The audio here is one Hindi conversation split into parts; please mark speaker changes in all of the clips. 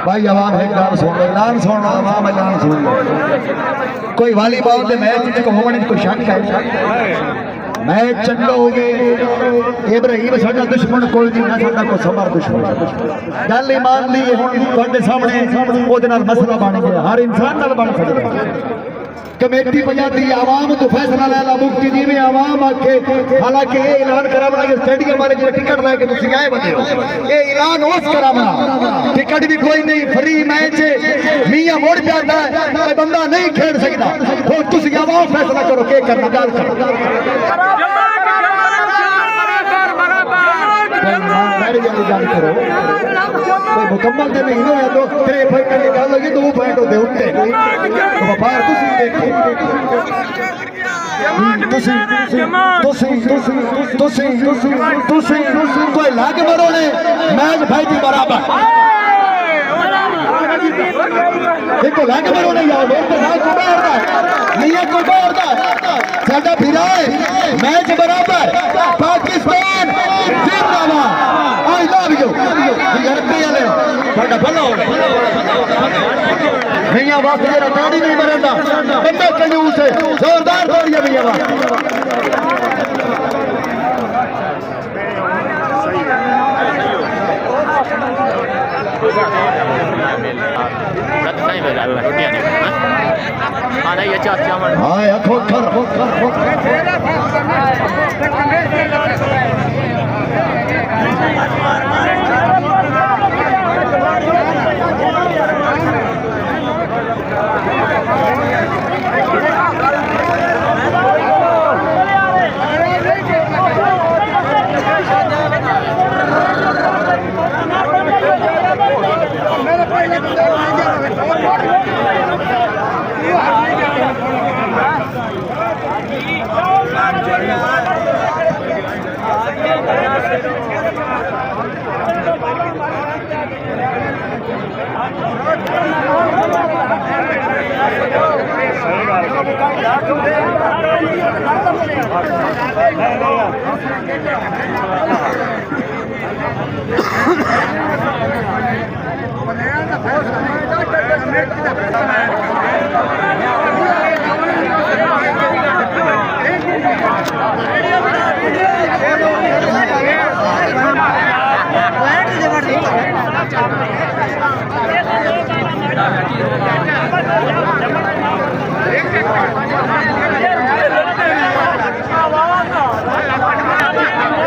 Speaker 1: भाई आवाम एक गाल सुन लो, ऐलान सुन लो, आवाम ऐलान सुन लो। कोई वॉलीबॉल के मैच को होने कोई शक है? मैच चंगा हो गए। इब्राहिम साडा दुश्मन कोई नहीं, ना साडा कोई समर दुश्मन। गल ही मान ली हुण तुहाडे सामने ओदे नाल मसला बन गया, हर इंसान नाल बन सकदा। कमेटी पंजाबी आवाम तो फैसला लैला मुफ्ती जी में आवाम आके, हालांकि ये ऐलान करावना कि स्टेडियम वाले जो टिकट लैके तुसीं आए बंदे हो, ये ऐलान उस करावना टिकट भी कोई नहीं, फ्री मैच मियां मुड़ जाता है, कोई बंदा नहीं खेल सकता। तो तुसीं आवाम फैसला करो के करना, गल करो गल करो। कोई मुकम्मल तो नहीं होया तो 3 पॉइंट की गल होगी, 2 पॉइंट होते उत्ते तो व्यापार तुसीं देखो। कोई लग मरो ने मैच भाई जी बराबर, देखो लग मरो ने यार को बाहर साडा फिरा मैच बराबर। पाकिस्तान जिंदाबाद। आई लव यू यूरोपी वाले साडा भला हो मियां वक्त जरा ताड़ी नहीं मरदा, बंदा कंजूस है, जोरदार ताड़ियां मियां वक्त।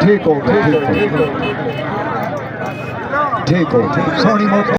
Speaker 1: ठीक हो ठीक हो सोनी मौत।